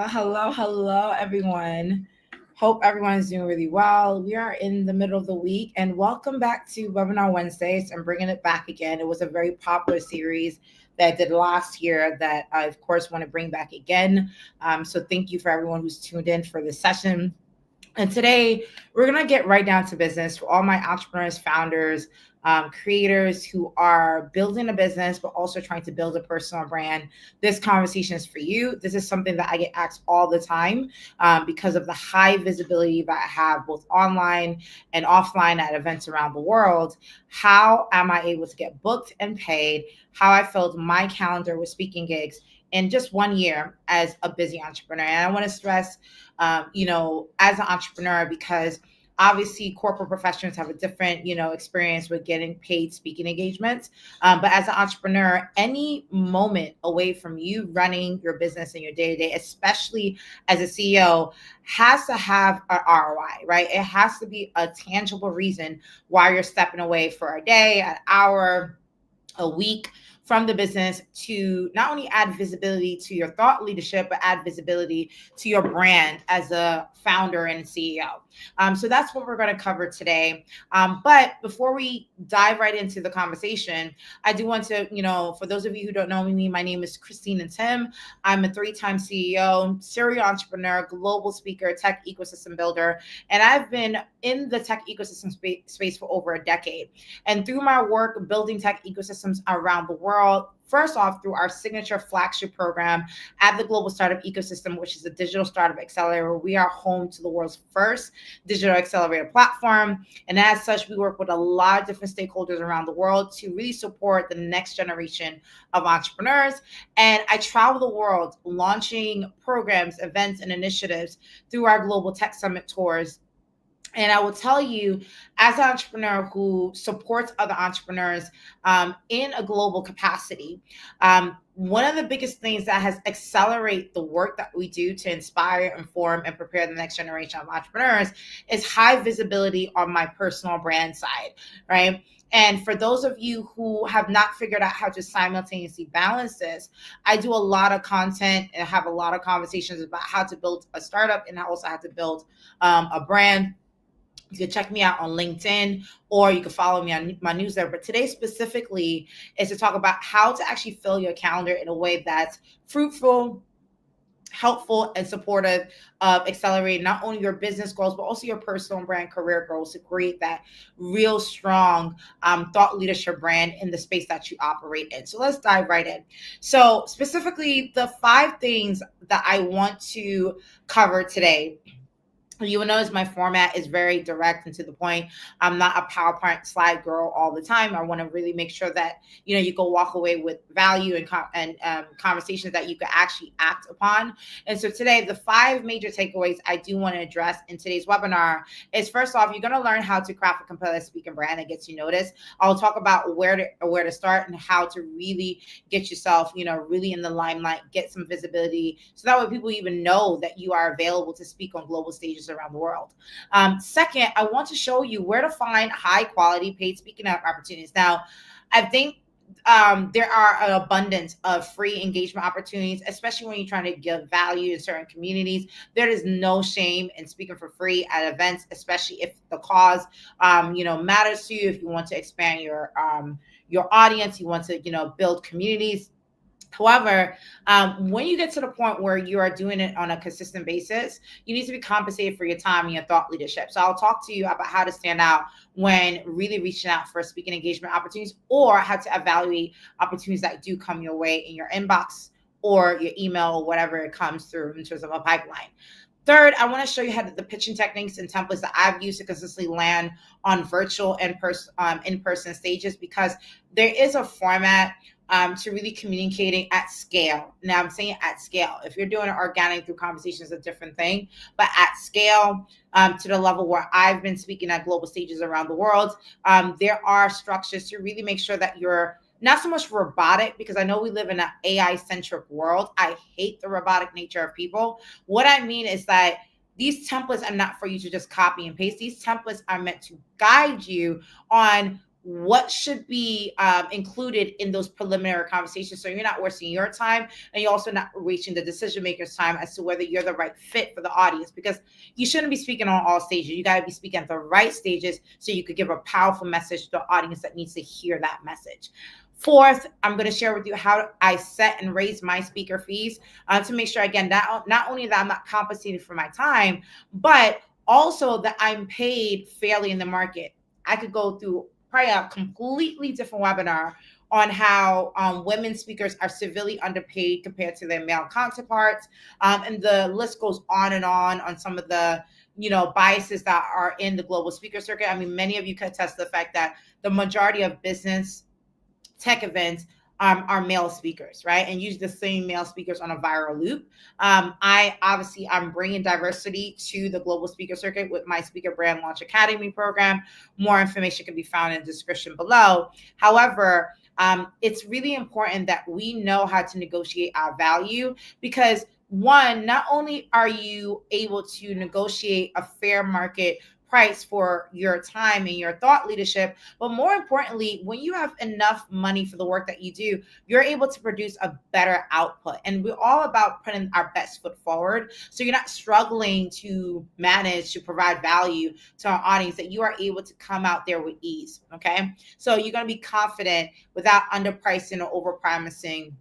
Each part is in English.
Hello, everyone. Hope everyone's doing really well. We are in the middle of the week, and welcome back to Webinar Wednesdays. I'm bringing it back again. It was a very popular series that I did last year that I, of course, want to bring back again. So thank you for everyone who's tuned in for this session. And today, we're going to get right down to business for all my entrepreneurs, founders, creators who are building a business, but also trying to build a personal brand. This conversation is for you. This is something that I get asked all the time because of the high visibility that I have both online and offline at events around the world. How am I able to get booked and paid? How I filled my calendar with speaking gigs in just 1 year as a busy entrepreneur. And I want to stress as an entrepreneur, because obviously corporate professionals have a different, experience with getting paid speaking engagements. But as an entrepreneur, any moment away from you running your business in your day to day, especially as a CEO, has to have an ROI, right? It has to be a tangible reason why you're stepping away for a day, an hour, a week from the business to not only add visibility to your thought leadership, but add visibility to your brand as a founder and CEO. So that's what we're going to cover today. But before we dive right into the conversation, I do want to, for those of you who don't know me, my name is Christine and Tim. I'm a 3-time CEO, serial entrepreneur, global speaker, tech ecosystem builder, and I've been in the tech ecosystem space for over a decade. And through my work building tech ecosystems around the world, first off, through our signature flagship program at the Global Startup Ecosystem, which is a digital startup accelerator. We are home to the world's first digital accelerator platform. And as such, we work with a lot of different stakeholders around the world to really support the next generation of entrepreneurs. And I travel the world launching programs, events, and initiatives through our Global Tech Summit tours. And I will tell you, as an entrepreneur who supports other entrepreneurs in a global capacity, one of the biggest things that has accelerated the work that we do to inspire, inform, and prepare the next generation of entrepreneurs is high visibility on my personal brand side, right? And for those of you who have not figured out how to simultaneously balance this, I do a lot of content and have a lot of conversations about how to build a startup and also how to build a brand. You can check me out on LinkedIn, or you can follow me on my newsletter. But today specifically is to talk about how to actually fill your calendar in a way that's fruitful, helpful, and supportive of accelerating not only your business goals, but also your personal brand career goals to create that real strong thought leadership brand in the space that you operate in. So let's dive right in. So specifically, the 5 things that I want to cover today. You will notice my format is very direct and to the point. I'm not a PowerPoint slide girl all the time. I want to really make sure that you can walk away with value and conversations that you can actually act upon. And so today, the 5 major takeaways I do want to address in today's webinar is, first off, you're going to learn how to craft a compelling speaking brand that gets you noticed. I'll talk about where to start and how to really get yourself, really in the limelight, get some visibility, so that way people even know that you are available to speak on global stages around the world. Second, I want to show you where to find high quality paid speaking opportunities. Now, I think there are an abundance of free engagement opportunities, especially when you're trying to give value in certain communities. There is no shame in speaking for free at events, especially if the cause, matters to you. If you want to expand your audience, you want to, build communities. However, when you get to the point where you are doing it on a consistent basis, you need to be compensated for your time and your thought leadership. So I'll talk to you about how to stand out when really reaching out for speaking engagement opportunities, or how to evaluate opportunities that do come your way in your inbox or your email or whatever it comes through in terms of a pipeline. Third, I want to show you how the pitching techniques and templates that I've used to consistently land on virtual and in-person stages, because there is a format to really communicating at scale. Now, I'm saying at scale. If you're doing it organic through conversations, a different thing, but at scale, to the level where I've been speaking at global stages around the world, there are structures to really make sure that you're not so much robotic, because I know we live in an AI-centric world. I hate the robotic nature of people. What I mean is that these templates are not for you to just copy and paste. These templates are meant to guide you on what should be included in those preliminary conversations, so you're not wasting your time and you're also not wasting the decision maker's time as to whether you're the right fit for the audience, because you shouldn't be speaking on all stages. You got to be speaking at the right stages so you could give a powerful message to the audience that needs to hear that message. Fourth, I'm going to share with you how I set and raise my speaker fees to make sure, again, that not only that I'm not compensated for my time, but also that I'm paid fairly in the market. I could go through probably a completely different webinar on how women speakers are severely underpaid compared to their male counterparts. And the list goes on some of the biases that are in the global speaker circuit. I mean, many of you could attest to the fact that the majority of business tech events are male speakers, right? And use the same male speakers on a viral loop. I'm bringing diversity to the global speaker circuit with my Speaker Brand Launch Academy program. More information can be found in the description below. However, it's really important that we know how to negotiate our value, because one, not only are you able to negotiate a fair market price for your time and your thought leadership, but more importantly, when you have enough money for the work that you do, you're able to produce a better output. And we're all about putting our best foot forward, so you're not struggling to manage to provide value to our audience, that you are able to come out there with ease. Okay, so you're going to be confident without underpricing or overpromising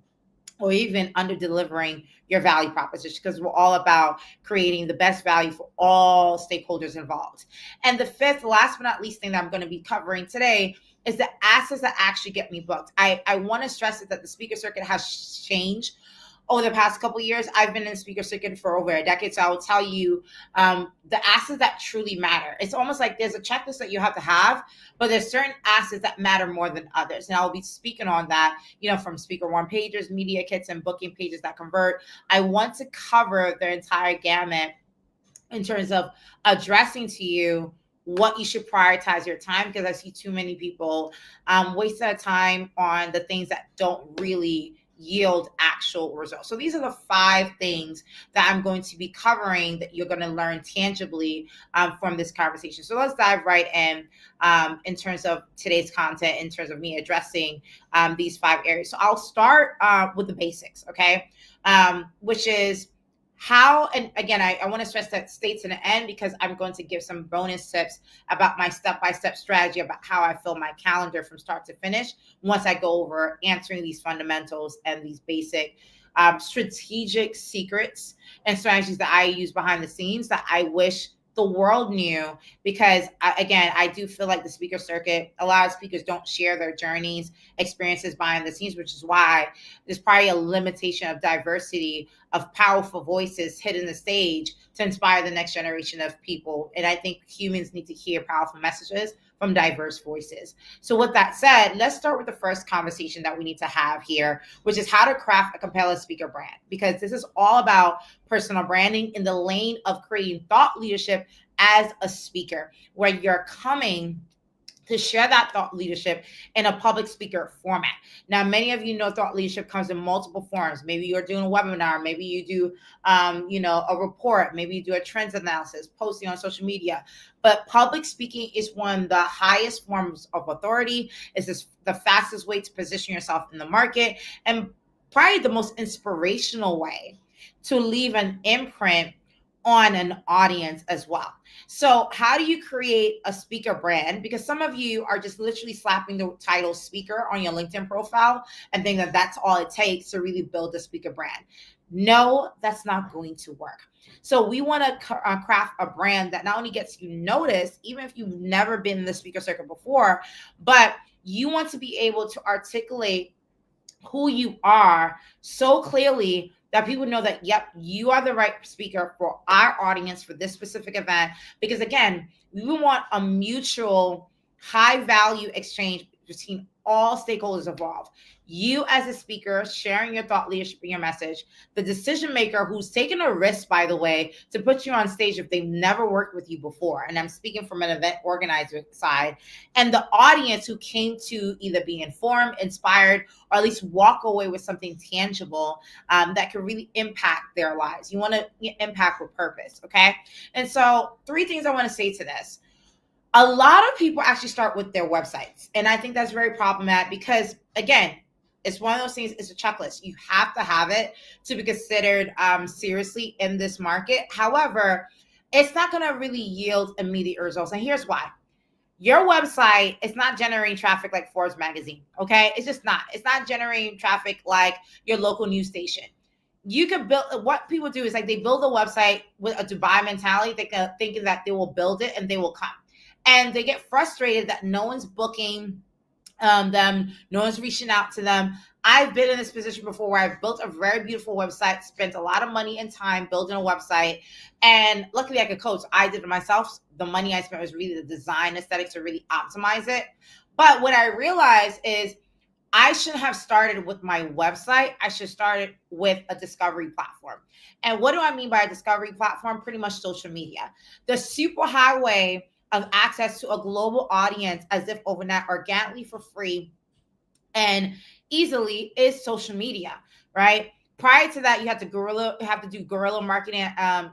or even under delivering your value proposition, because we're all about creating the best value for all stakeholders involved. And the fifth, last but not least thing that I'm going to be covering today is the assets that actually get me booked. I want to stress that the speaker circuit has changed over the past couple of years. I've been in the speaker circuit for over a decade, so I will tell you the assets that truly matter. It's almost like there's a checklist that you have to have, but there's certain assets that matter more than others. And I'll be speaking on that, from speaker one pages, media kits, and booking pages that convert. I want to cover the entire gamut in terms of addressing to you what you should prioritize your time, because I see too many people waste their time on the things that don't really yield actual results. So these are the 5 things that I'm going to be covering that you're going to learn tangibly from this conversation. So let's dive right in terms of today's content, in terms of me addressing these 5 areas. So I'll start with the basics, okay? Which is how, and again, I want to stress that stays in the end, because I'm going to give some bonus tips about my step-by-step strategy about how I fill my calendar from start to finish once I go over answering these fundamentals and these basic strategic secrets and strategies that I use behind the scenes that I wish the world knew. Because I do feel like the speaker circuit, a lot of speakers don't share their journeys, experiences behind the scenes, which is why there's probably a limitation of diversity of powerful voices hitting the stage to inspire the next generation of people. And I think humans need to hear powerful messages from diverse voices. So with that said, let's start with the first conversation that we need to have here, which is how to craft a compelling speaker brand, because this is all about personal branding in the lane of creating thought leadership as a speaker, where you're coming to share that thought leadership in a public speaker format. Now, many of you know thought leadership comes in multiple forms. Maybe you're doing a webinar, maybe you do, a report, maybe you do a trends analysis, posting on social media. But public speaking is one of the highest forms of authority. It's the fastest way to position yourself in the market, and probably the most inspirational way to leave an imprint on an audience as well. So how do you create a speaker brand? Because some of you are just literally slapping the title speaker on your LinkedIn profile and think that that's all it takes to really build a speaker brand. No, that's not going to work. So we want to craft a brand that not only gets you noticed, even if you've never been in the speaker circuit before, but you want to be able to articulate who you are so clearly that people know that, yep, you are the right speaker for our audience for this specific event. Because again, we want a mutual high value exchange between all stakeholders involved. You as a speaker sharing your thought leadership and your message, the decision maker who's taken a risk, by the way, to put you on stage if they've never worked with you before. And I'm speaking from an event organizer side, and the audience who came to either be informed, inspired, or at least walk away with something tangible that can really impact their lives. You want to impact with purpose, okay? And so 3 things I want to say to this. A lot of people actually start with their websites. And I think that's very problematic because, again, it's one of those things, it's a checklist. You have to have it to be considered seriously in this market. However, it's not going to really yield immediate results. And here's why. Your website is not generating traffic like Forbes magazine. Okay. It's just not. It's not generating traffic like your local news station. You can build, what people do is like they build a website with a Dubai mentality, thinking that they will build it and they will come. And they get frustrated that no one's booking them, no one's reaching out to them. I've been in this position before where I've built a very beautiful website, spent a lot of money and time building a website, and luckily I could coach. I did it myself. The money I spent was really the design aesthetics to really optimize it. But what I realized is I shouldn't have started with my website. I should start with a discovery platform. And what do I mean by a discovery platform? Pretty much social media. The super highway of access to a global audience as if overnight, organically, for free and easily, is social media, right? Prior to that, you have to do guerrilla marketing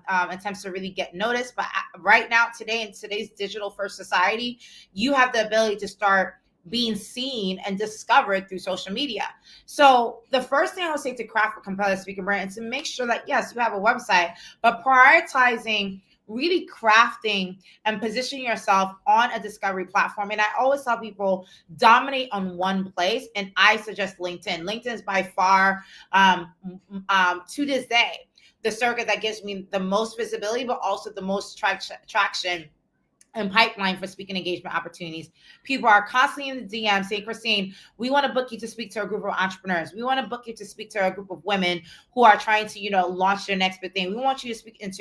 attempts to really get noticed. But right now, today, in today's digital first society, you have the ability to start being seen and discovered through social media. So the first thing I would say to craft a competitive speaker brand is to make sure that, yes, you have a website, but prioritizing really crafting and positioning yourself on a discovery platform. And I always tell people, dominate on one place. And I suggest LinkedIn. LinkedIn is by far, to this day, the circuit that gives me the most visibility, but also the most traction and pipeline for speaking engagement opportunities. People are constantly in the DM saying, Christine, we want to book you to speak to a group of entrepreneurs. We want to book you to speak to a group of women who are trying to, launch their next big thing. We want you to speak in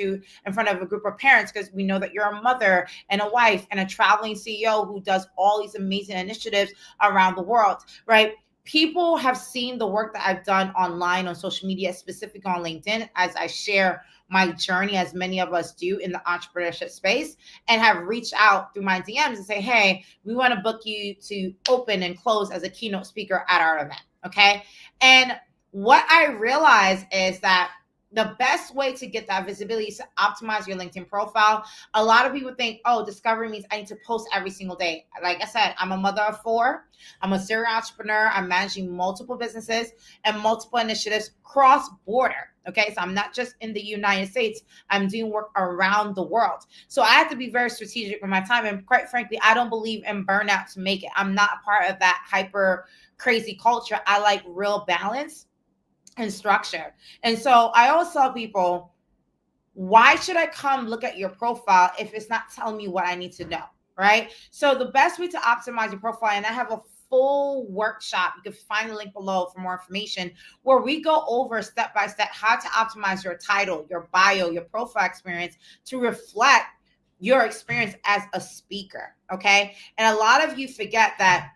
front of a group of parents because we know that you're a mother and a wife and a traveling CEO who does all these amazing initiatives around the world, right? People have seen the work that I've done online on social media, specifically on LinkedIn, as I share my journey, as many of us do in the entrepreneurship space, and have reached out through my DMs and say, hey, we want to book you to open and close as a keynote speaker at our event. Okay. And what I realize is that the best way to get that visibility is to optimize your LinkedIn profile. A lot of people think, oh, discovery means I need to post every single day. Like I said, I'm a mother of 4. I'm a serial entrepreneur. I'm managing multiple businesses and multiple initiatives cross-border. Okay, so I'm not just in the United States. I'm doing work around the world. So I have to be very strategic with my time. And quite frankly, I don't believe in burnout to make it. I'm not a part of that hyper crazy culture. I like real balance and structure. And so I always tell people, why should I come look at your profile if it's not telling me what I need to know, right? So the best way to optimize your profile, and I have a full workshop, you can find the link below for more information, where we go over step by step how to optimize your title, your bio, your profile experience to reflect your experience as a speaker, okay? And a lot of you forget that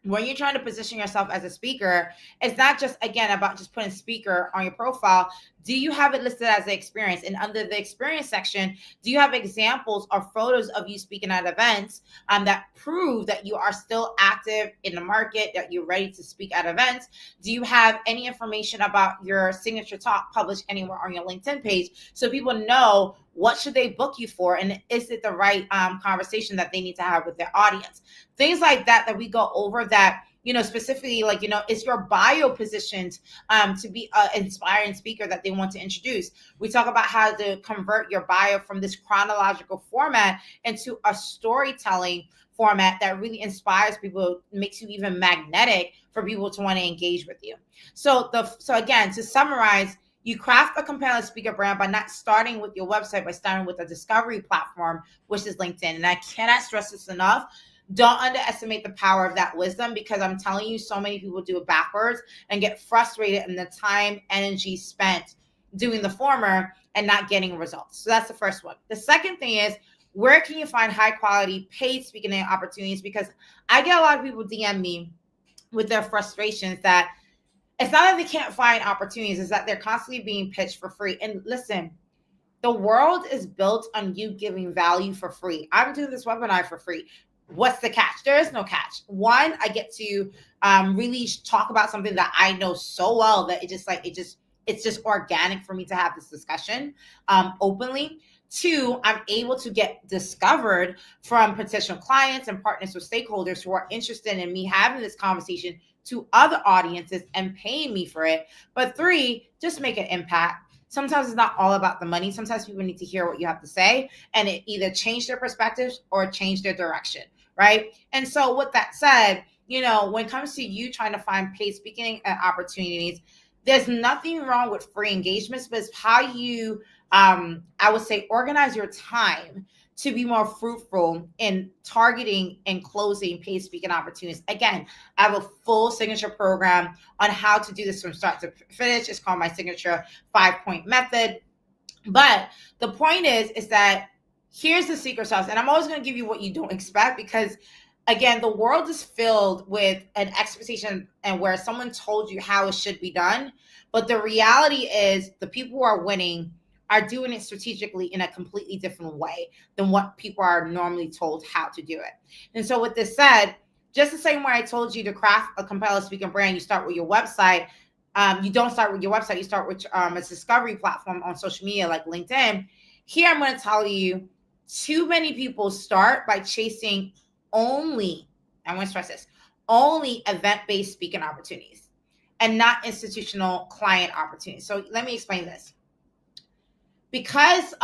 when you're trying to position yourself as a speaker, it's not just, again, about just putting speaker on your profile. Do you have it listed as an experience? And under the experience section, do you have examples or photos of you speaking at events that prove that you are still active in the market, that you're ready to speak at events? Do you have any information about your signature talk published anywhere on your LinkedIn page so people know what should they book you for? And is it the right conversation that they need to have with their audience? Things like that we go over that, specifically, like, is your bio positioned to be an inspiring speaker that they want to introduce? We talk about how to convert your bio from this chronological format into a storytelling format that really inspires people, makes you even magnetic for people to want to engage with you. So again, to summarize, you craft a compelling speaker brand by not starting with your website, by starting with a discovery platform, which is LinkedIn. And I cannot stress this enough. Don't underestimate the power of that wisdom, because I'm telling you, so many people do it backwards and get frustrated in the time, energy spent doing the former and not getting results. So that's the first one. The second thing is, where can you find high quality paid speaking opportunities? Because I get a lot of people DM me with their frustrations that it's not that they can't find opportunities, it's that they're constantly being pitched for free. And listen, the world is built on you giving value for free. I'm doing this webinar for free. What's the catch? There is no catch. One, I get to really talk about something that I know so well that it's just organic for me to have this discussion openly. Two, I'm able to get discovered from potential clients and partners or stakeholders who are interested in me having this conversation to other audiences and paying me for it. But three, just make an impact. Sometimes it's not all about the money. Sometimes people need to hear what you have to say and it either change their perspectives or change their direction, right? And so with that said, when it comes to you trying to find paid speaking opportunities, there's nothing wrong with free engagements, but it's how you, I would say, organize your time to be more fruitful in targeting and closing paid speaking opportunities. Again, I have a full signature program on how to do this from start to finish. It's called my signature 5-point method. But the point is that here's the secret sauce. And I'm always going to give you what you don't expect, because again, the world is filled with an expectation and where someone told you how it should be done. But the reality is the people who are winning are doing it strategically in a completely different way than what people are normally told how to do it. And so with this said, just the same way I told you to craft a compelling speaking brand, you start with your website. You don't start with your website. You start with a discovery platform on social media like LinkedIn. Here, I'm going to tell you, too many people start by chasing only, I want to stress this, only event-based speaking opportunities and not institutional client opportunities. So let me explain this. Because,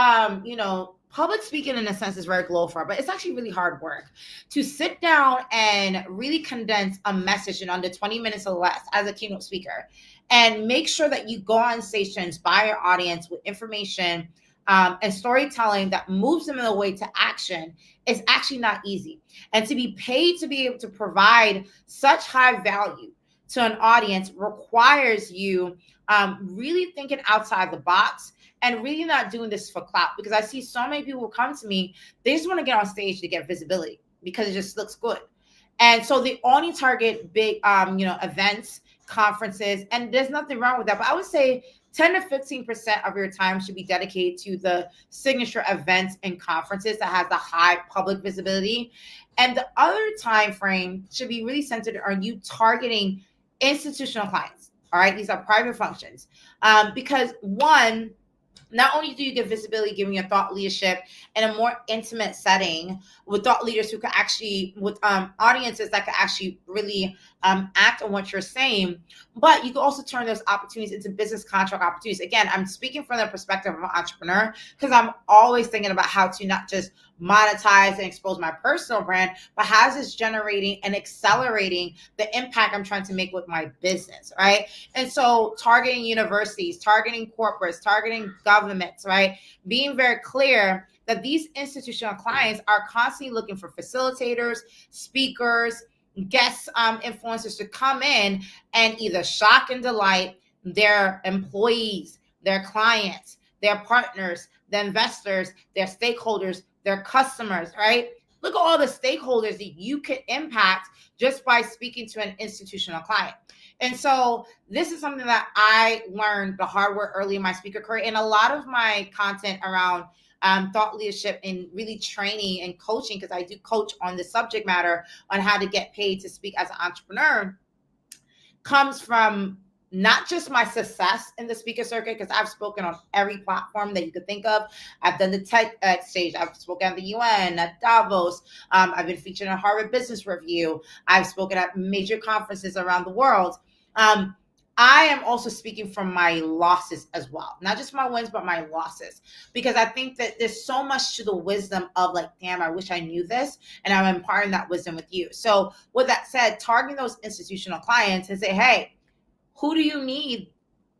public speaking in a sense is very glorified, but it's actually really hard work to sit down and really condense a message in under 20 minutes or less as a keynote speaker and make sure that you go on stage to inspire your audience with information and storytelling that moves them in a way to action is actually not easy. And to be paid to be able to provide such high value to an audience requires you really thinking outside the box and really not doing this for clout. Because I see so many people who come to me, they just want to get on stage to get visibility because it just looks good. And so they only target big, events, conferences, and there's nothing wrong with that. But I would say 10 to 15% of your time should be dedicated to the signature events and conferences that has the high public visibility. And the other time frame should be really centered on you targeting institutional clients. All right. These are private functions. Because one, not only do you get visibility, giving your thought leadership in a more intimate setting with thought leaders who can actually, with audiences that can actually really act on what you're saying, but you can also turn those opportunities into business contract opportunities. Again, I'm speaking from the perspective of an entrepreneur because I'm always thinking about how to not just monetize and expose my personal brand, but how is this generating and accelerating the impact I'm trying to make with my business, right? And so targeting universities, targeting corporates, targeting governments, right? Being very clear that these institutional clients are constantly looking for facilitators, speakers, guest influencers to come in and either shock and delight their employees, their clients, their partners, the investors, their stakeholders, their customers, right? Look at all the stakeholders that you could impact just by speaking to an institutional client. And so this is something that I learned the hard way early in my speaker career. And a lot of my content around thought leadership and really training and coaching, because I do coach on the subject matter on how to get paid to speak as an entrepreneur, comes from not just my success in the speaker circuit, because I've spoken on every platform that you could think of. I've done the TEDx stage. I've spoken at the UN, at Davos. I've been featured in Harvard Business Review. I've spoken at major conferences around the world. I am also speaking from my losses as well, not just my wins, but my losses, because I think that there's so much to the wisdom of like, damn, I wish I knew this, and I'm imparting that wisdom with you. So with that said, targeting those institutional clients and say, hey, who do you need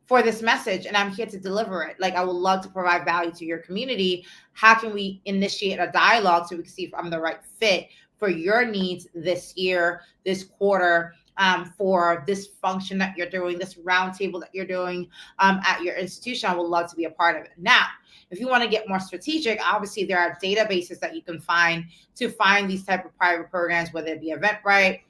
for this message? And I'm here to deliver it. Like, I would love to provide value to your community. How can we initiate a dialogue so we can see if I'm the right fit for your needs this year, this quarter, for this function that you're doing, this roundtable that you're doing at your institution? I would love to be a part of it. Now, if you want to get more strategic, obviously there are databases that you can find to find these type of private programs, whether it be Eventbrite,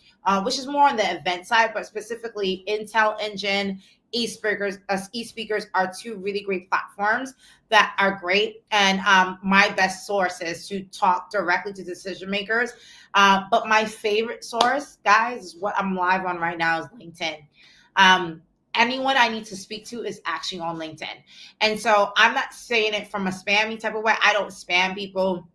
which is more on the event side, but specifically Intel Engine, eSpeakers are two really great platforms that are great. And my best source is to talk directly to decision makers. But my favorite source, guys, is what I'm live on right now is LinkedIn. anyone I need to speak to is actually on LinkedIn. And so I'm not saying it from a spammy type of way. I don't spam people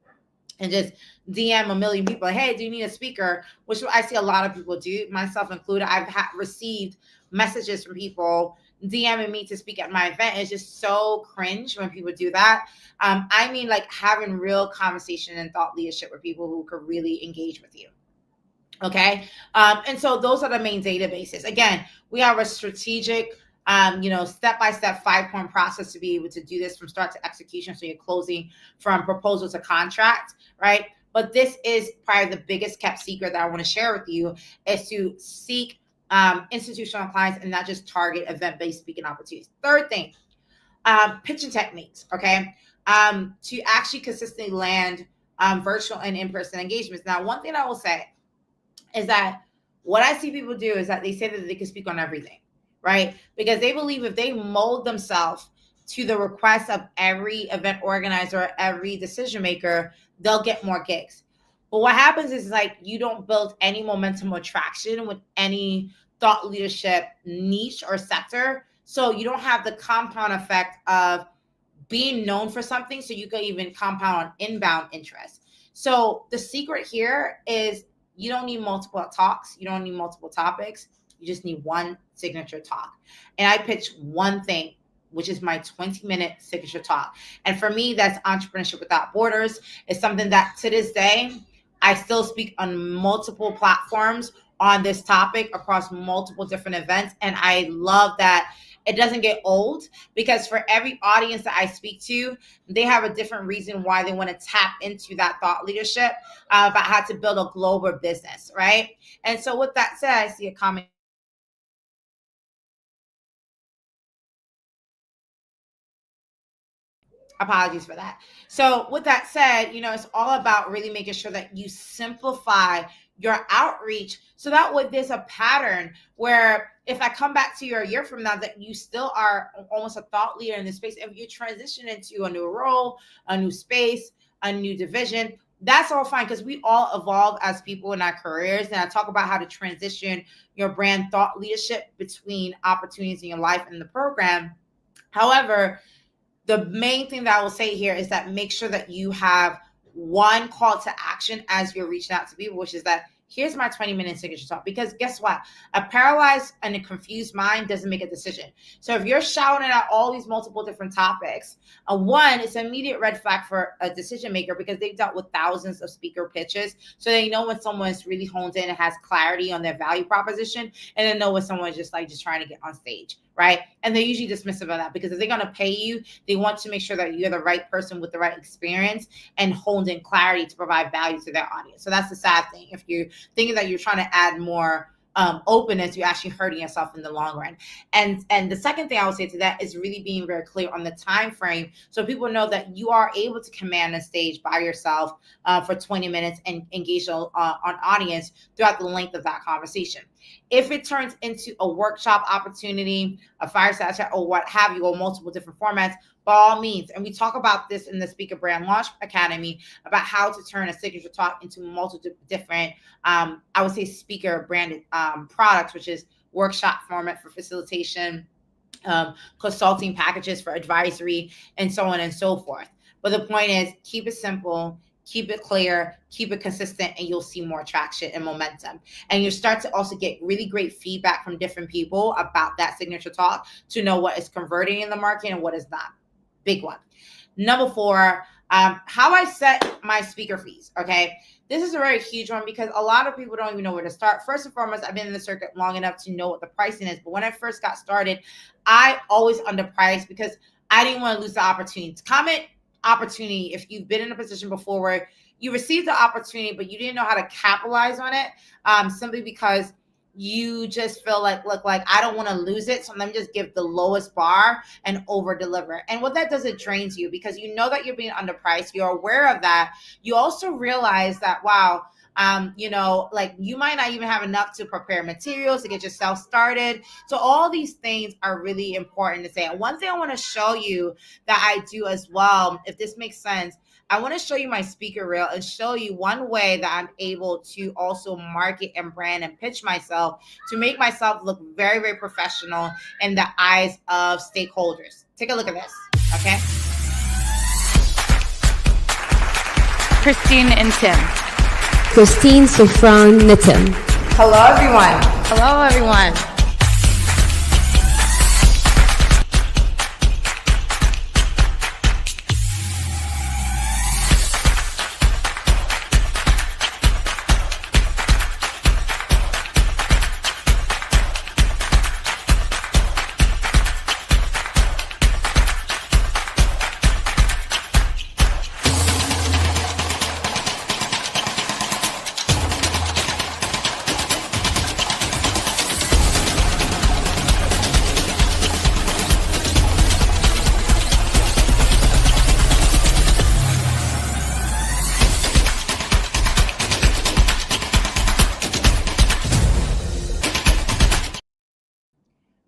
and just DM a million people, like, hey, do you need a speaker? Which I see a lot of people do, myself included. I've received messages from people DMing me to speak at my event. It's just so cringe when people do that. I mean, like having real conversation and thought leadership with people who could really engage with you. Okay. And so those are the main databases. Again, we have a strategic, step-by-step 5-point process to be able to do this from start to execution. So you're closing from proposal to contract, right? But this is probably the biggest kept secret that I want to share with you is to seek institutional clients and not just target event-based speaking opportunities. Third thing, pitching techniques, okay? To actually consistently land virtual and in-person engagements. Now, one thing I will say is that what I see people do is that they say that they can speak on everything, right? Because they believe if they mold themselves to the request of every event organizer, every decision maker, they'll get more gigs. But what happens is like you don't build any momentum or traction with any thought leadership niche or sector. So you don't have the compound effect of being known for something so you can even compound on inbound interest. So the secret here is you don't need multiple talks. You don't need multiple topics. You just need one signature talk. And I pitch one thing, which is my 20-minute signature talk. And for me, that's Entrepreneurship Without Borders. It's something that to this day, I still speak on multiple platforms on this topic across multiple different events. And I love that it doesn't get old because for every audience that I speak to, they have a different reason why they want to tap into that thought leadership about how to build a global business, right? And so with that said, I see a comment. Apologies for that. So with that said, it's all about really making sure that you simplify your outreach so that way there's a pattern where if I come back to you a year from now that you still are almost a thought leader in this space, if you transition into a new role, a new space, a new division, that's all fine because we all evolve as people in our careers. And I talk about how to transition your brand thought leadership between opportunities in your life and the program. However, the main thing that I will say here is that make sure that you have one call to action as you're reaching out to people, which is that here's my 20-minute signature talk. Because guess what? A paralyzed and a confused mind doesn't make a decision. So if you're shouting out all these multiple different topics, one, it's an immediate red flag for a decision maker because they've dealt with thousands of speaker pitches. So they know when someone's really honed in and has clarity on their value proposition, and then know when someone's just trying to get on stage, right? And they're usually dismissive of that because if they're going to pay you, they want to make sure that you're the right person with the right experience and honed in clarity to provide value to their audience. So that's the sad thing. If you're thinking that you're trying to add more openness, you're actually hurting yourself in the long run. And the second thing I would say to that is really being very clear on the time frame so people know that you are able to command a stage by yourself for 20 minutes and engage on audience throughout the length of that conversation. If it turns into a workshop opportunity, a fireside chat, or what have you, or multiple different formats, by all means. And we talk about this in the Speaker Brand Launch Academy about how to turn a signature talk into multiple different, I would say, speaker branded products, which is workshop format for facilitation, consulting packages for advisory, and so on and so forth. But the point is, keep it simple, keep it clear, keep it consistent, and you'll see more traction and momentum. And you start to also get really great feedback from different people about that signature talk to know what is converting in the market and what is not. Big one. Number 4, how I set my speaker fees. Okay. This is a very huge one because a lot of people don't even know where to start. First and foremost, I've been in the circuit long enough to know what the pricing is. But when I first got started, I always underpriced because I didn't want to lose the opportunity. Comment opportunity if you've been in a position before where you received the opportunity, but you didn't know how to capitalize on it simply because you just feel like, look, I don't want to lose it. So let me just give the lowest bar and over deliver. And what that does, it drains you because you know that you're being underpriced. You're aware of that. You also realize that, wow, you might not even have enough to prepare materials to get yourself started. So all these things are really important to say. And one thing I want to show you that I do as well, if this makes sense, I want to show you my speaker reel and show you one way that I'm able to also market and brand and pitch myself to make myself look very, very professional in the eyes of stakeholders. Take a look at this, okay? Christine and Tim. Christine, Sofran, Nitin. Hello, everyone. Hello, everyone.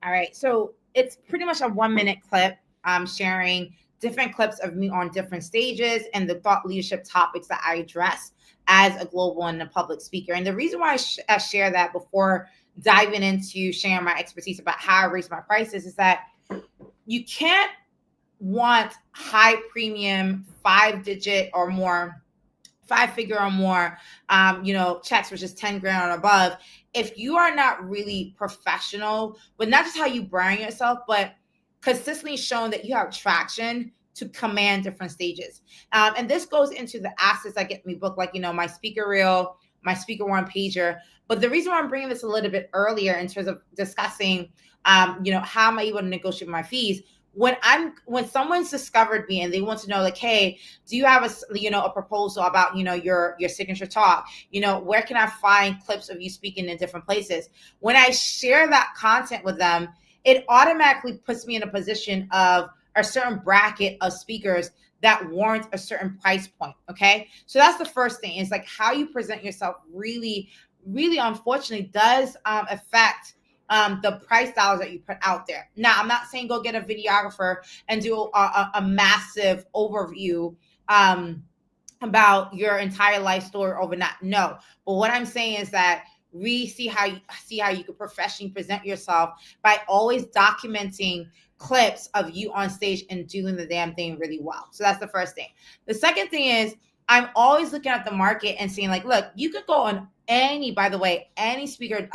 All right, so it's pretty much a 1-minute clip. I'm sharing different clips of me on different stages and the thought leadership topics that I address as a global and a public speaker. And the reason why I share that before diving into sharing my expertise about how I raise my prices is that you can't want high premium, 5-digit or more, 5-figure or more, checks, which is 10 grand or above, if you are not really professional, but not just how you brand yourself, but consistently showing that you have traction to command different stages. And this goes into the assets that get me booked, like, my speaker reel, my speaker one pager. But the reason why I'm bringing this a little bit earlier in terms of discussing, how am I able to negotiate my fees? When someone's discovered me and they want to know, like, hey, do you have a proposal about, your signature talk? Where can I find clips of you speaking in different places? When I share that content with them, it automatically puts me in a position of a certain bracket of speakers that warrant a certain price point. Okay. So that's the first thing, is like how you present yourself really, really, unfortunately, does affect the price dollars that you put out there. Now, I'm not saying go get a videographer and do a massive overview about your entire life story overnight. No, but what I'm saying is that we see how you could professionally present yourself by always documenting clips of you on stage and doing the damn thing really well. So that's the first thing. The second thing is I'm always looking at the market and saying, like, look, you could go on any speaker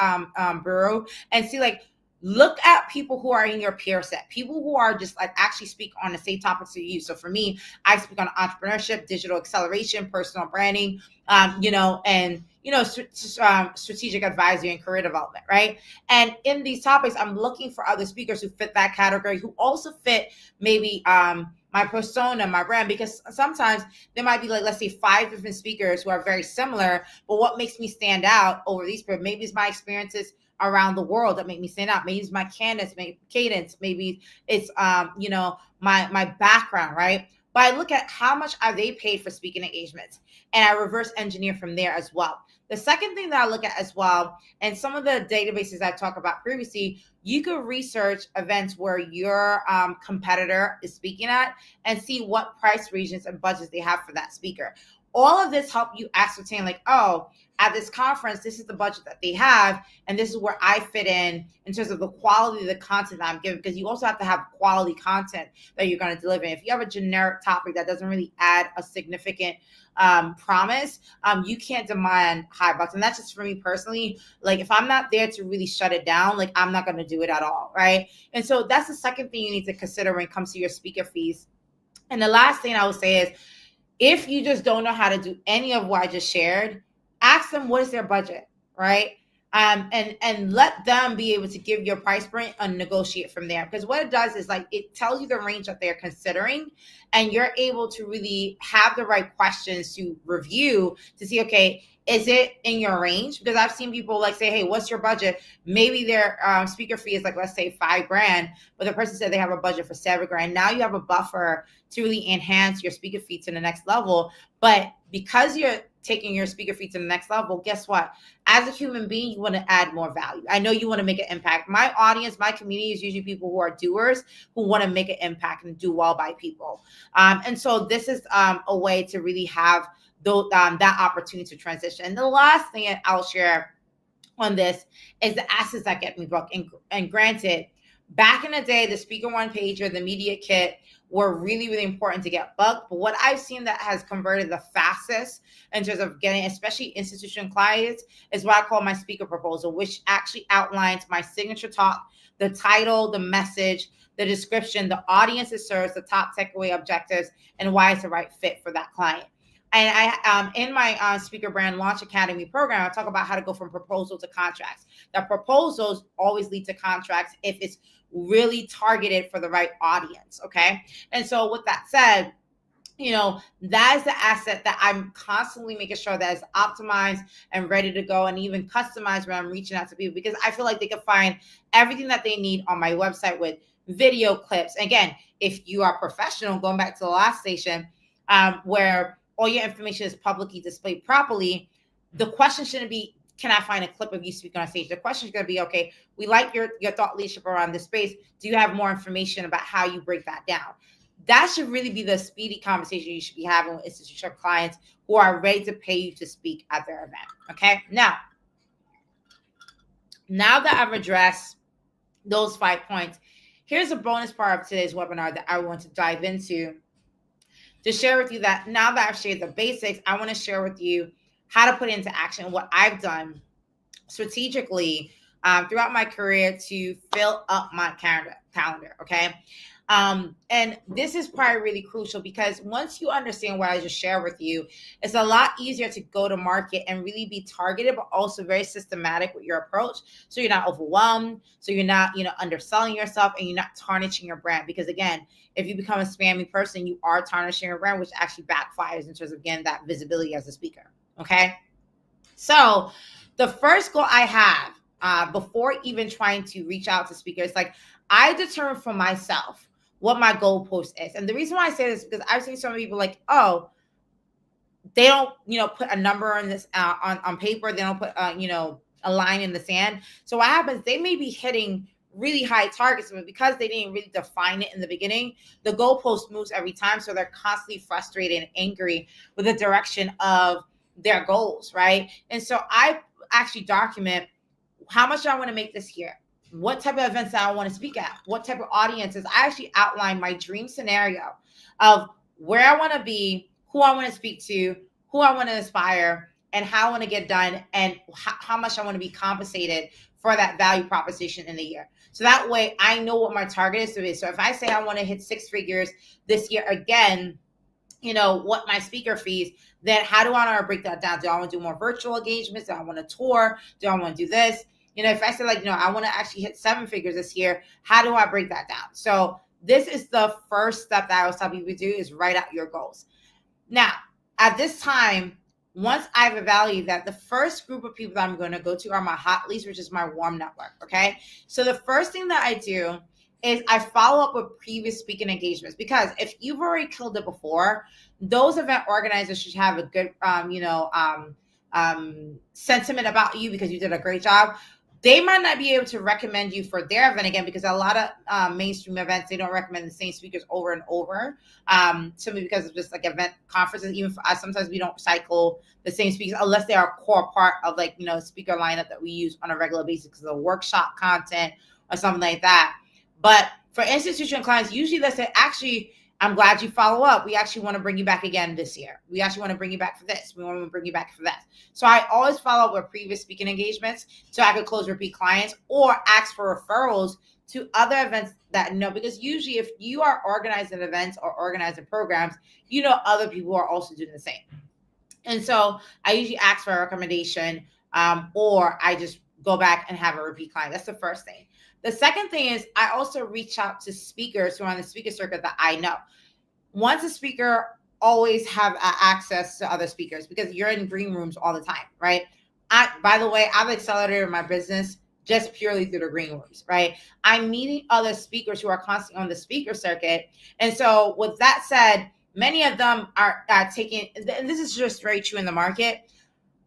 bureau and see, like, look at people who are in your peer set, people who are just like actually speak on the same topics as you. So for me, I speak on entrepreneurship, digital acceleration, personal branding, strategic advisory and career development, right? And in these topics, I'm looking for other speakers who fit that category, who also fit maybe my persona, my brand, because sometimes there might be, like, let's say 5 different speakers who are very similar, but what makes me stand out over these people? Maybe it's my experiences around the world that make me stand out. Maybe it's my cadence, maybe it's my background, right? But I look at how much are they paid for speaking engagements, and I reverse engineer from there as well. The second thing that I look at as well, and some of the databases I talked about previously, you could research events where your competitor is speaking at and see what price regions and budgets they have for that speaker. All of this help you ascertain, like, oh, at this conference, this is the budget that they have, and this is where I fit in terms of the quality of the content that I'm giving, because you also have to have quality content that you're going to deliver. If you have a generic topic that doesn't really add a significant promise, you can't demand high bucks. And that's just for me personally. Like, if I'm not there to really shut it down, like, I'm not going to do it at all, right? And so that's the second thing you need to consider when it comes to your speaker fees. And the last thing I would say is, if you just don't know how to do any of what I just shared, ask them what is their budget, right? And let them be able to give your price point and negotiate from there. Because what it does is, like, it tells you the range that they're considering, and you're able to really have the right questions to review to see, okay, is it in your range? Because I've seen people, like, say, hey, what's your budget? Maybe their speaker fee is, like, let's say $5,000, but the person said they have a budget for $7,000. Now you have a buffer to really enhance your speaker fee to the next level. But because you're taking your speaker fee to the next level, guess what? As a human being, you want to add more value. I know you want to make an impact. My audience, my community is usually people who are doers, who want to make an impact and do well by people. And so this is a way to really have that opportunity to transition. And the last thing I'll share on this is the assets that get me booked. And granted, back in the day, the speaker one pager, the media kit were really, really important to get booked. But what I've seen that has converted the fastest in terms of getting, especially institutional clients, is what I call my speaker proposal, which actually outlines my signature talk, the title, the message, the description, the audience it serves, the top takeaway objectives, and why it's the right fit for that client. And I, in my Speaker Brand Launch Academy program, I talk about how to go from proposal to contracts. The proposals always lead to contracts if it's really targeted for the right audience. Okay. And so with that said, that is the asset that I'm constantly making sure that is optimized and ready to go, and even customized when I'm reaching out to people, because I feel like they can find everything that they need on my website with video clips. Again, if you are professional, going back to the last station, where all your information is publicly displayed properly, the question shouldn't be, can I find a clip of you speaking on stage? The question is going to be, okay, we like your thought leadership around this space. Do you have more information about how you break that down? That should really be the speedy conversation you should be having with institutional clients who are ready to pay you to speak at their event. Okay. Now that I've addressed those 5 points, here's a bonus part of today's webinar that I want to dive into to share with you that now that I've shared the basics, I want to share with you how to put it into action, what I've done strategically throughout my career to fill up my calendar. Okay. And this is probably really crucial, because once you understand what I just shared with you, it's a lot easier to go to market and really be targeted, but also very systematic with your approach. So you're not overwhelmed. So you're not, underselling yourself, and you're not tarnishing your brand. Because again, if you become a spammy person, you are tarnishing your brand, which actually backfires in terms of getting that visibility as a speaker. Okay. So the first goal I have before even trying to reach out to speakers, like, I determine for myself what my goalpost is. And the reason why I say this is because I've seen some people like, oh, they don't, put a number on this on paper. They don't put, a line in the sand. So what happens, they may be hitting really high targets, but because they didn't really define it in the beginning, the goalpost moves every time. So they're constantly frustrated and angry with the direction of their goals, right? And so I actually document how much I want to make this year, what type of events that I want to speak at, what type of audiences. I actually outline my dream scenario of where I want to be, who I want to speak to, who I want to inspire, and how I want to get done, and how much I want to be compensated for that value proposition in the year. So that way I know what my target is to be. So if I say I want to hit 6 figures this year, again, what my speaker fees, then how do I want to break that down? Do I want to do more virtual engagements? Do I want to tour? Do I want to do this? If I say I want to actually hit 7 figures this year, how do I break that down? So this is the first step that I was telling people to do, is write out your goals. Now, at this time, once I've evaluated that, the first group of people that I'm going to go to are my hot leads, which is my warm network. Okay. So the first thing that I do is I follow up with previous speaking engagements, because if you've already killed it before, those event organizers should have a good, sentiment about you because you did a great job. They might not be able to recommend you for their event again, because a lot of mainstream events, they don't recommend the same speakers over and over. Simply because of just like event conferences, even for us, sometimes we don't cycle the same speakers unless they are a core part of speaker lineup that we use on a regular basis because of workshop content or something like that. But for institutional clients, usually they say, actually, I'm glad you follow up. We actually want to bring you back again this year. We actually want to bring you back for this. We want to bring you back for that. So I always follow up with previous speaking engagements so I could close repeat clients or ask for referrals to other events that because usually if you are organizing events or organizing programs, other people are also doing the same. And so I usually ask for a recommendation or I just go back and have a repeat client. That's the first thing. The second thing is I also reach out to speakers who are on the speaker circuit that I know. Once a speaker, always have access to other speakers because you're in green rooms all the time, right? By the way, I've accelerated my business just purely through the green rooms, right? I'm meeting other speakers who are constantly on the speaker circuit. And so with that said, many of them are taking, and this is just very true in the market.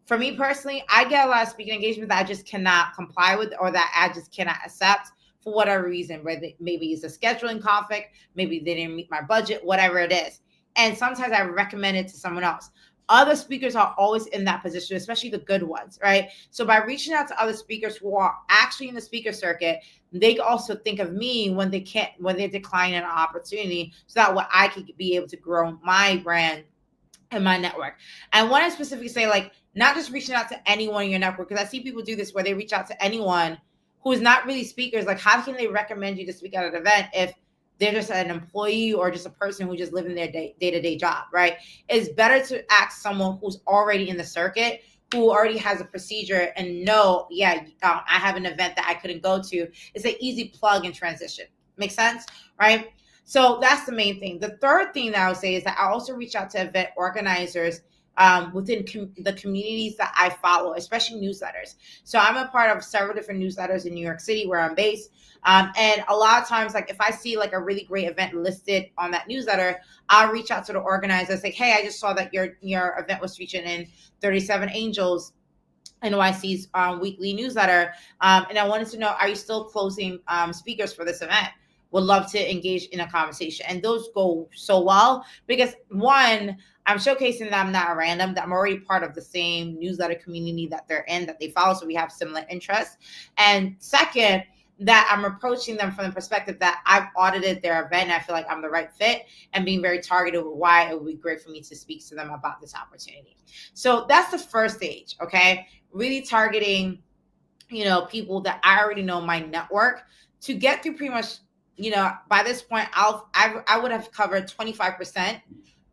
For me personally, I get a lot of speaking engagements that I just cannot comply with, or that I just cannot accept for whatever reason, whether maybe it's a scheduling conflict, maybe they didn't meet my budget, whatever it is. And sometimes I recommend it to someone else. Other speakers are always in that position, especially the good ones, right? So by reaching out to other speakers who are actually in the speaker circuit, they also think of me when they decline an opportunity, so that way I could be able to grow my brand and my network. I want to specifically say, like, not just reaching out to anyone in your network, because I see people do this where they reach out to anyone who is not really speakers. Like, how can they recommend you to speak at an event if they're just an employee or just a person who just live in their day-to-day job, right? It's better to ask someone who's already in the circuit, who already has a procedure and know, I have an event that I couldn't go to. It's an easy plug and transition. Make sense, right? So that's the main thing. The third thing that I would say is that I also reach out to event organizers within the communities that I follow, especially newsletters. So I'm a part of several different newsletters in New York City where I'm based. And a lot of times, like, if I see like a really great event listed on that newsletter, I'll reach out to the organizer, say, hey, I just saw that your event was featured in 37 Angels NYC's weekly newsletter. And I wanted to know, are you still closing speakers for this event? Would love to engage in a conversation. And those go so well because, one, I'm showcasing that I'm not random, that I'm already part of the same newsletter community that they're in, that they follow. So we have similar interests. And second, that I'm approaching them from the perspective that I've audited their event and I feel like I'm the right fit, and being very targeted with why it would be great for me to speak to them about this opportunity. So that's the first stage, okay? Really targeting, people that I already know, my network, to get through pretty much, by this point, I would have covered 25%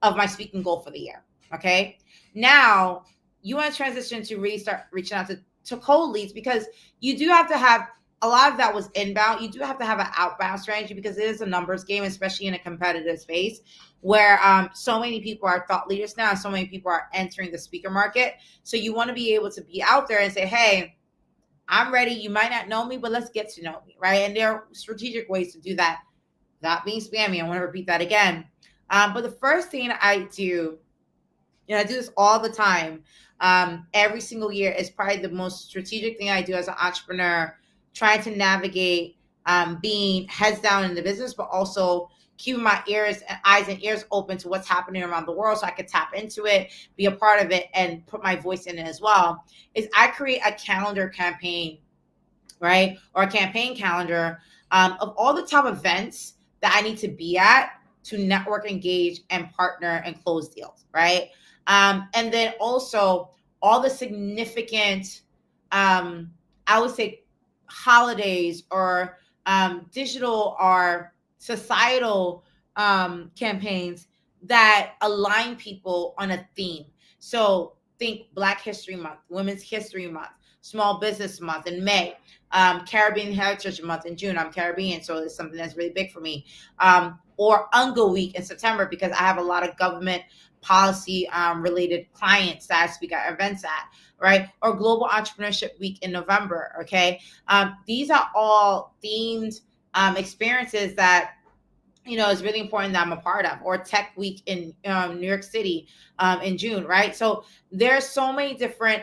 of my speaking goal for the year. Okay. Now you want to transition to really start reaching out to cold leads, because you do have to have a lot of that was inbound. You do have to have an outbound strategy, because it is a numbers game, especially in a competitive space where so many people are thought leaders now. So many people are entering the speaker market. So you want to be able to be out there and say, hey, I'm ready. You might not know me, but let's get to know me, right? And there are strategic ways to do that, not being spammy. I want to repeat that again. But the first thing I do, I do this all the time, every single year, is probably the most strategic thing I do as an entrepreneur, trying to navigate being heads down in the business, but also keeping my eyes and ears open to what's happening around the world so I could tap into it, be a part of it, and put my voice in it as well, is I create a calendar campaign, right? Or a campaign calendar of all the top events that I need to be at to network, engage, and partner and close deals, right? And then also all the significant, I would say, holidays or digital or societal campaigns that align people on a theme. So think Black History Month, Women's History Month, Small Business Month in May, Caribbean Heritage Month in June. I'm Caribbean, so it's something that's really big for me. Or UNGA Week in September, because I have a lot of government policy related clients that I speak at events at, right? Or Global Entrepreneurship Week in November, okay? These are all themed experiences that, is really important that I'm a part of. Or Tech Week in New York City in June, right? So there's so many different,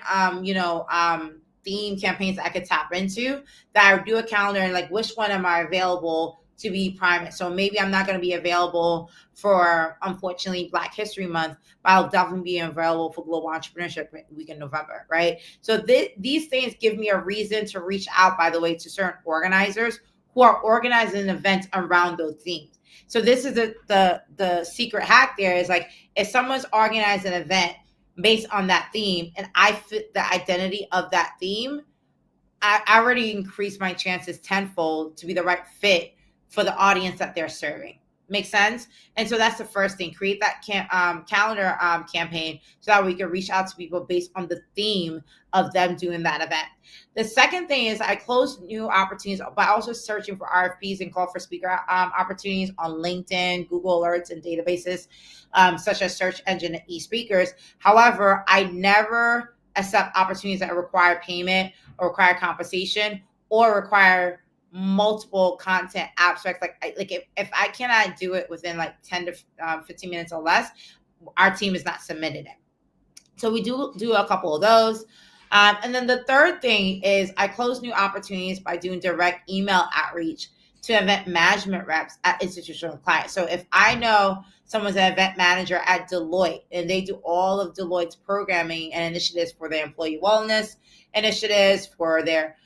theme campaigns that I could tap into, that I would do a calendar and like, which one am I available to be prime? So maybe I'm not going to be available for, unfortunately, Black History Month, but I'll definitely be available for Global Entrepreneurship Week in November, right? So these things give me a reason to reach out, by the way, to certain organizers who are organizing events around those themes. So this is the secret hack there, is like, if someone's organized an event based on that theme and I fit the identity of that theme, I already increased my chances tenfold to be the right fit for the audience that they're serving. Make sense? And so that's the first thing. Create that calendar campaign so that we can reach out to people based on the theme of them doing that event. The second thing is I close new opportunities by also searching for RFPs and call for speaker opportunities on LinkedIn, Google Alerts, and databases such as Search Engine and eSpeakers. However, I never accept opportunities that require payment or require compensation or require multiple content aspects. Like if I cannot do it within like 10 to 15 minutes or less, our team is not submitted it. So we do a couple of those. And then the third thing is I close new opportunities by doing direct email outreach to event management reps at institutional clients. So if I know someone's an event manager at Deloitte and they do all of Deloitte's programming and initiatives for their employee wellness initiatives, for their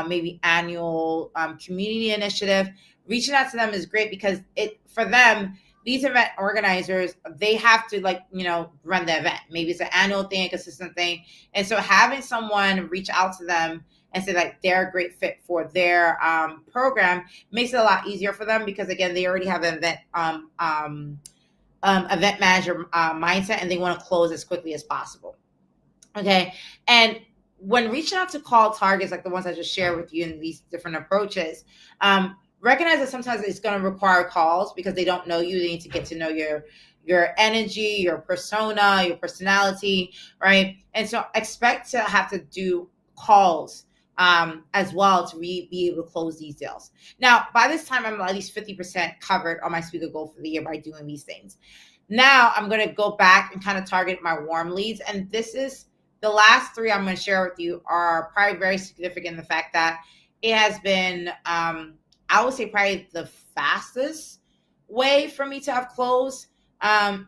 maybe annual community initiative, reaching out to them is great because for them, these event organizers, they have to run the event. Maybe it's an annual thing, a consistent thing. And so having someone reach out to them and say like they're a great fit for their program makes it a lot easier for them because again, they already have an event manager mindset and they want to close as quickly as possible. Okay. And when reaching out to call targets, like the ones I just shared with you in these different approaches, recognize that sometimes it's going to require calls because they don't know you. They need to get to know your energy, your persona, your personality, right? And so expect to have to do calls as well to be able to close these deals. Now, by this time, I'm at least 50% covered on my speaker goal for the year by doing these things. Now, I'm going to go back and kind of target my warm leads. And this is the last three I'm going to share with you are probably very significant in the fact that it has been I would say probably the fastest way for me to have closed my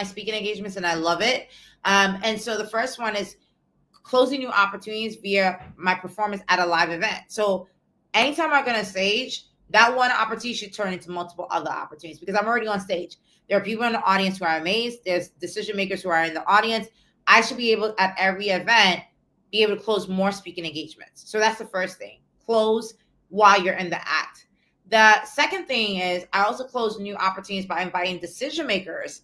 speaking engagements, and I love it. And so the first one is closing new opportunities via my performance at a live event. So anytime I go on stage, that one opportunity should turn into multiple other opportunities because I'm already on stage. There are people in the audience who are amazed. There's decision makers who are in the audience. I should be able at every event be able to close more speaking engagements. So that's the first thing. Close while you're in the act. The second thing is I also close new opportunities by inviting decision makers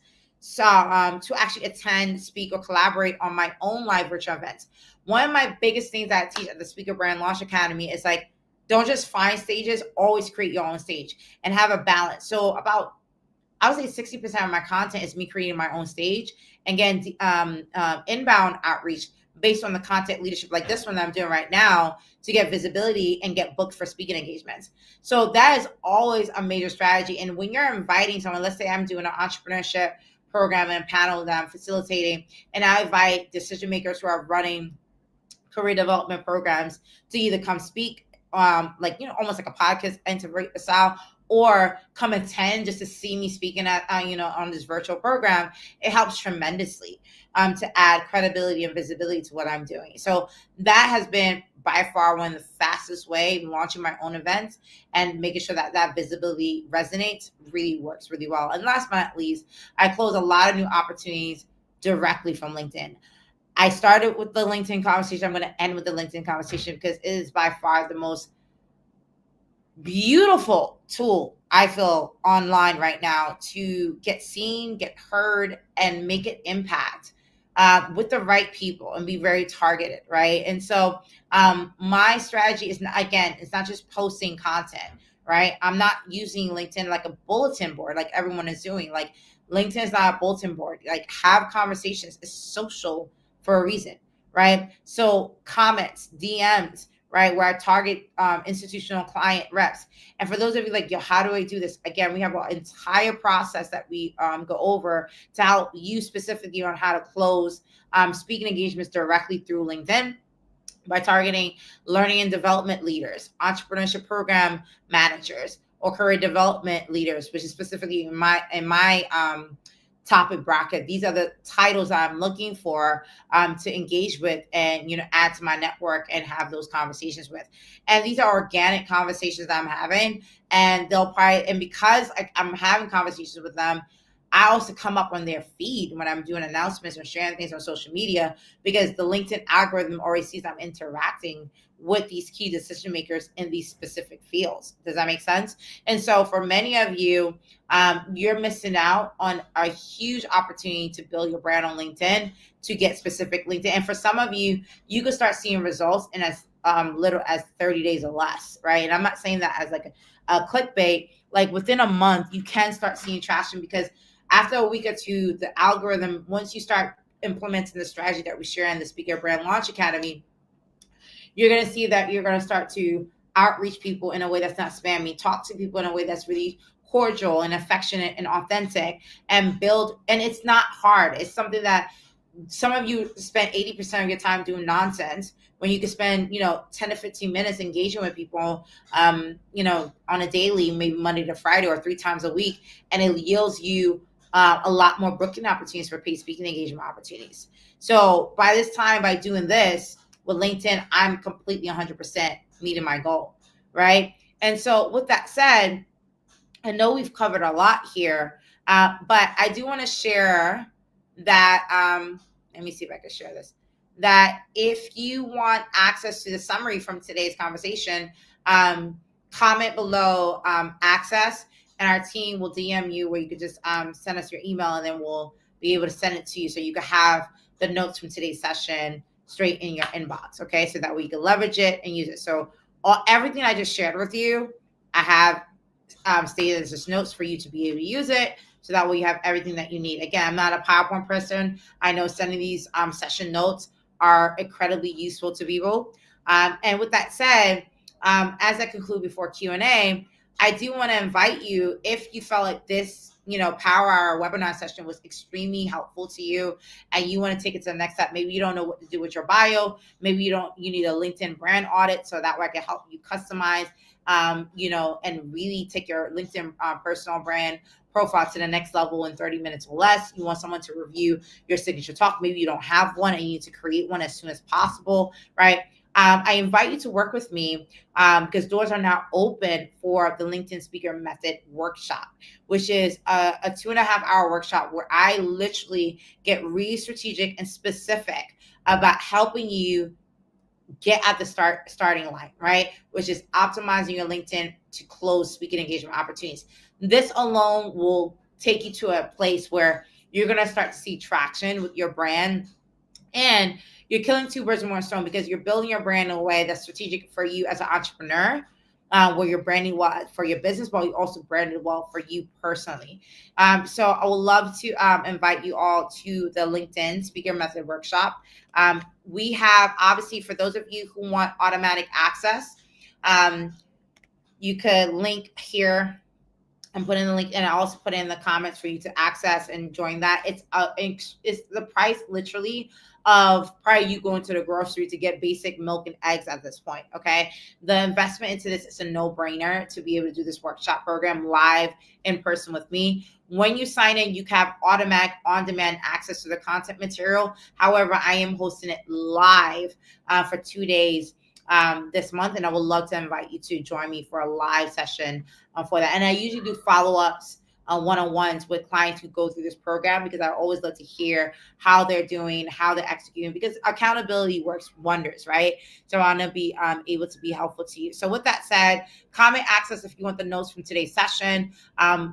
to actually attend, speak, or collaborate on my own live virtual events. One of my biggest things that I teach at the Speaker Brand Launch Academy is like, don't just find stages, always create your own stage and have a balance. So I would say 60% of my content is me creating my own stage. And again, inbound outreach based on the content leadership like this one that I'm doing right now to get visibility and get booked for speaking engagements. So that is always a major strategy. And when you're inviting someone, let's say I'm doing an entrepreneurship program and panel that I'm facilitating, and I invite decision makers who are running career development programs to either come speak, almost like a podcast interview style, or come attend just to see me speaking at, on this virtual program. It helps tremendously to add credibility and visibility to what I'm doing. So that has been by far one of the fastest way launching my own events and making sure that visibility resonates really works really well. And last but not least, I close a lot of new opportunities directly from LinkedIn. I started with the LinkedIn conversation. I'm going to end with the LinkedIn conversation because it is by far the most beautiful tool I feel online right now to get seen, get heard, and make an impact with the right people and be very targeted, right? And so my strategy is, again, it's not just posting content, right? I'm not using LinkedIn like a bulletin board like everyone is doing. Like LinkedIn is not a bulletin board. Like have conversations. It's social for a reason, right? So comments, DMs, right, where I target institutional client reps. And for those of you like, yo, how do I do this? Again, we have an entire process that we go over to help you specifically on how to close speaking engagements directly through LinkedIn by targeting learning and development leaders, entrepreneurship program managers, or career development leaders, which is specifically in my topic bracket. These are the titles I'm looking for to engage with and add to my network and have those conversations with. And these are organic conversations I'm having, and because I'm having conversations with them, I also come up on their feed when I'm doing announcements or sharing things on social media because the LinkedIn algorithm already sees I'm interacting with these key decision makers in these specific fields. Does that make sense? And so for many of you, you're missing out on a huge opportunity to build your brand on LinkedIn, to get specific LinkedIn. And for some of you, you can start seeing results in as little as 30 days or less, right? And I'm not saying that as like a clickbait. Like within a month, you can start seeing traction because after a week or two, the algorithm, once you start implementing the strategy that we share in the Speaker Brand Launch Academy, you're going to see that you're going to start to outreach people in a way that's not spammy, talk to people in a way that's really cordial and affectionate and authentic, and build. And it's not hard. It's something that some of you spend 80% of your time doing nonsense when you could spend 10 to 15 minutes engaging with people on a daily, maybe Monday to Friday or 3 times a week, and it yields you a lot more booking opportunities for paid speaking engagement opportunities. So by this time, by doing this with LinkedIn, I'm completely 100% meeting my goal, right? And so with that said, I know we've covered a lot here, but I do want to share that. Let me see if I can share this. That if you want access to the summary from today's conversation, comment below access, and our team will DM you, where you could just send us your email, and then we'll be able to send it to you so you can have the notes from today's session straight in your inbox. Okay, so that way you can leverage it and use it. So everything I just shared with you, I have stated as just notes for you to be able to use it, so that way you have everything that you need. Again, I'm not a PowerPoint person. I know sending these session notes are incredibly useful to people. And with that said, as I conclude before Q&A, I do want to invite you, if you felt like this Power Hour webinar session was extremely helpful to you, and you want to take it to the next step. Maybe you don't know what to do with your bio. Maybe you need a LinkedIn brand audit, so that way I can help you customize and really take your LinkedIn personal brand profile to the next level in 30 minutes or less. You want someone to review your signature talk. Maybe you don't have one and you need to create one as soon as possible, right? I invite you to work with me because doors are now open for the LinkedIn Speaker Method Workshop, which is a 2.5-hour workshop where I literally get really strategic and specific about helping you get at the starting line, right? Which is optimizing your LinkedIn to close speaking engagement opportunities. This alone will take you to a place where you're going to start to see traction with your brand, and you're killing two birds with one stone, because you're building your brand in a way that's strategic for you as an entrepreneur, where you're branding well for your business, but you also branded well for you personally. So I would love to invite you all to the LinkedIn Speaker Method Workshop. We have, obviously, for those of you who want automatic access, you could link here and put in the link, and I also put in the comments for you to access and join that. It's the price literally of probably you going to the grocery to get basic milk and eggs at this point. Okay, the investment into this is a no-brainer to be able to do this workshop program live in person with me. When you sign in, you have automatic on-demand access to the content material. However, I am hosting it live for 2 days this month, and I would love to invite you to join me for a live session for that. And I usually do follow-ups one-on-ones with clients who go through this program, because I always love to hear how they're doing, how they're executing, because accountability works wonders, right? So I want to be able to be helpful to you. So with that said, comment access if you want the notes from today's session.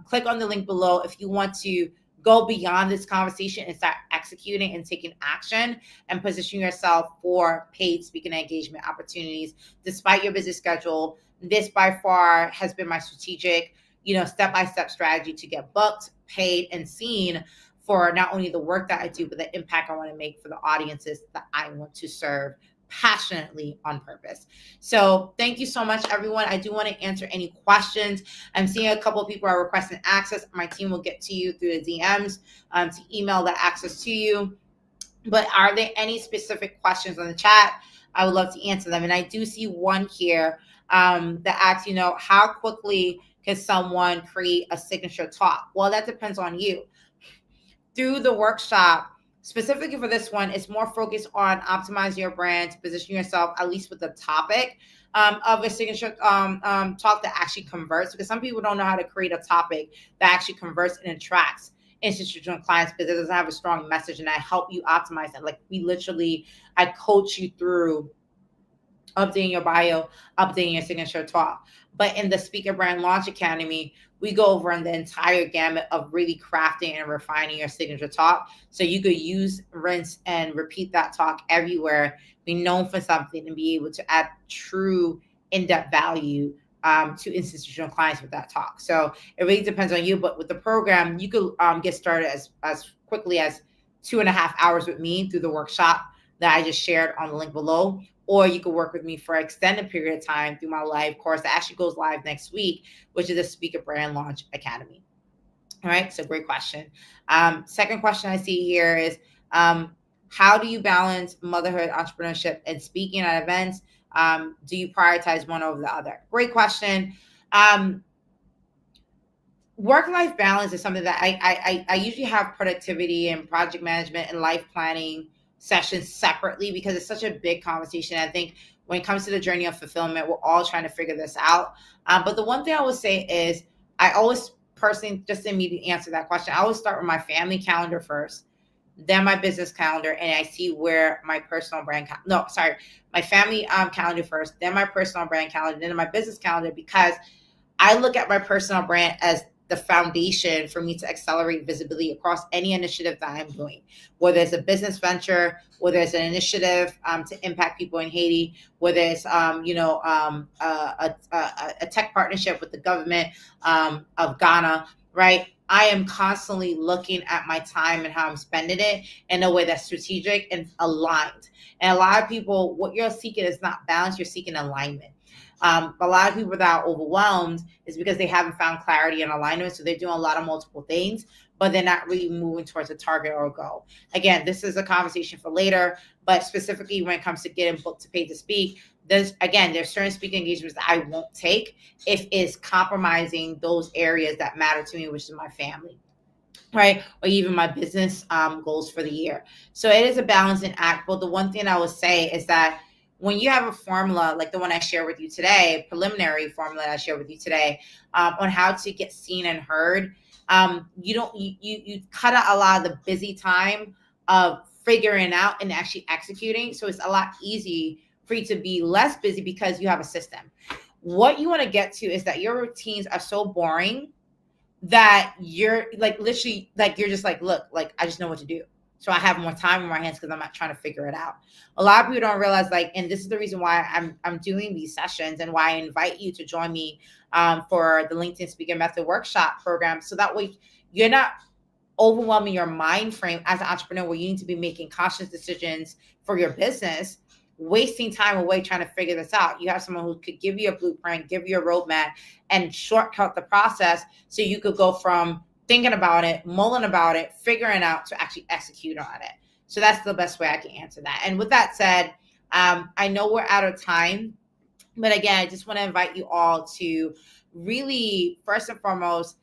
Click on the link below if you want to go beyond this conversation and start executing and taking action and position yourself for paid speaking engagement opportunities despite your busy schedule. This by far has been my strategic, step-by-step strategy to get booked, paid, and seen for not only the work that I do, but the impact I want to make for the audiences that I want to serve passionately on purpose. So thank you so much, everyone. I do want to answer any questions. I'm seeing a couple of people are requesting access. My team will get to you through the DMs to email that access to you. But are there any specific questions on the chat? I would love to answer them. And I do see one here that asks, how quickly can someone create a signature talk? Well, that depends on you. Through the workshop, specifically for this one, it's more focused on optimizing your brand to position yourself at least with the topic of a signature talk that actually converts, because some people don't know how to create a topic that actually converts and attracts institutional clients because it doesn't have a strong message, and I help you optimize it. Like I coach you through updating your bio, updating your signature talk. But in the Speaker Brand Launch Academy, we go over on the entire gamut of really crafting and refining your signature talk. So you could use, rinse, and repeat that talk everywhere, be known for something, and be able to add true in-depth value to institutional clients with that talk. So it really depends on you. But with the program, you could get started as quickly as 2.5 hours with me through the workshop that I just shared on the link below. or you could work with me for an extended period of time through my live course that actually goes live next week, which is the Speaker Brand Launch Academy. All right, so great question. Second question I see here is, how do you balance motherhood, entrepreneurship, and speaking at events? Do you prioritize one over the other? Great question. Work-life balance is something that I usually have productivity and project management and life planning sessions separately because it's such a big conversation. I think when it comes to the journey of fulfillment, we're all trying to figure this out. But the one thing I would say is I always personally, just to immediately answer that question, I always start with my family calendar first, then my business calendar, and I see where my personal brand, my family calendar first, then my personal brand calendar, then my business calendar, because I look at my personal brand as the foundation for me to accelerate visibility across any initiative that I'm doing, whether it's a business venture, whether it's an initiative to impact people in Haiti, whether it's a tech partnership with the government of Ghana, right? I am constantly looking at my time and how I'm spending it in a way that's strategic and aligned. And a lot of people, what you're seeking is not balance, you're seeking alignment. A lot of people that are overwhelmed is because they haven't found clarity and alignment. So they're doing a lot of multiple things, but they're not really moving towards a target or a goal. Again, this is a conversation for later, but specifically when it comes to getting booked to pay to speak, there's certain speaking engagements that I won't take if it's compromising those areas that matter to me, which is my family, right? Or even my business goals for the year. So it is a balancing act. But the one thing I would say is that when you have a formula like the one I share with you today, preliminary formula I share with you today, on how to get seen and heard, you cut out a lot of the busy time of figuring out and actually executing. So it's a lot easier for you to be less busy because you have a system. What you want to get to is that your routines are so boring that you're like literally like you're just like, look, like I just know what to do. So I have more time in my hands because I'm not trying to figure it out. A lot of people don't realize, like, and this is the reason why I'm doing these sessions and why I invite you to join me for the LinkedIn Speaker Method Workshop program. So that way you're not overwhelming your mind frame as an entrepreneur where you need to be making conscious decisions for your business, wasting time away trying to figure this out. You have someone who could give you a blueprint, give you a roadmap, and shortcut the process so you could go from thinking about it, mulling about it, figuring out to actually execute on it. So that's the best way I can answer that. And with that said, I know we're out of time, but again, I just want to invite you all to really, first and foremost,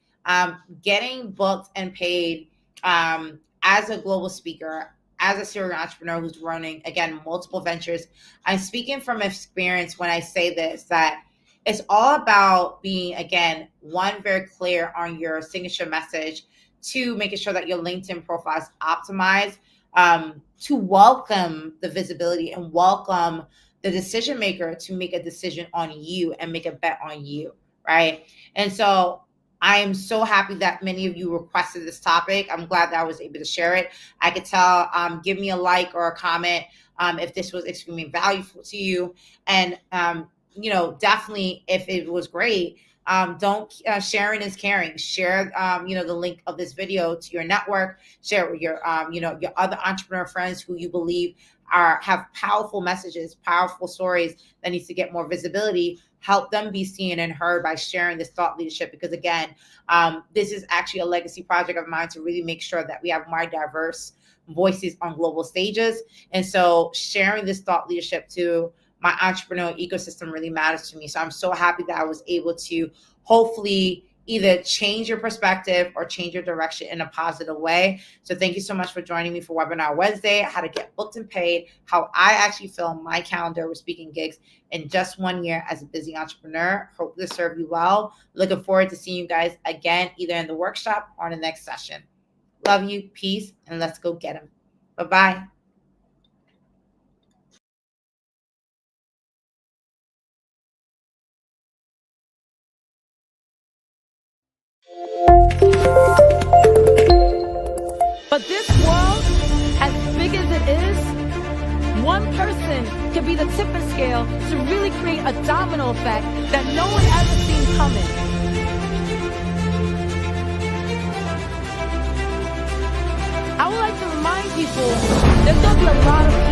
getting booked and paid as a global speaker, as a serial entrepreneur who's running, again, multiple ventures. I'm speaking from experience when I say this, that it's all about being, again, one, very clear on your signature message, two, making sure that your LinkedIn profile is optimized, to welcome the visibility and welcome the decision maker to make a decision on you and make a bet on you, right? And so I am so happy that many of you requested this topic. I'm glad that I was able to share it. I could tell, give me a like or a comment if this was extremely valuable to you. And definitely if it was great, don't sharing is caring. Share, the link of this video to your network. Share it with your, your other entrepreneur friends who you believe have powerful messages, powerful stories that needs to get more visibility. Help them be seen and heard by sharing this thought leadership. Because again, this is actually a legacy project of mine to really make sure that we have more diverse voices on global stages. And so sharing this thought leadership to my entrepreneurial ecosystem really matters to me. So I'm so happy that I was able to hopefully either change your perspective or change your direction in a positive way. So thank you so much for joining me for Webinar Wednesday, how to get booked and paid, how I actually fill my calendar with speaking gigs in just 1 year as a busy entrepreneur. Hope this served you well. Looking forward to seeing you guys again, either in the workshop or in the next session. Love you, peace, and let's go get them. Bye-bye. But this world, as big as it is, one person can be the tipping scale to really create a domino effect that no one ever seen coming. I would like to remind people there's going to be a lot of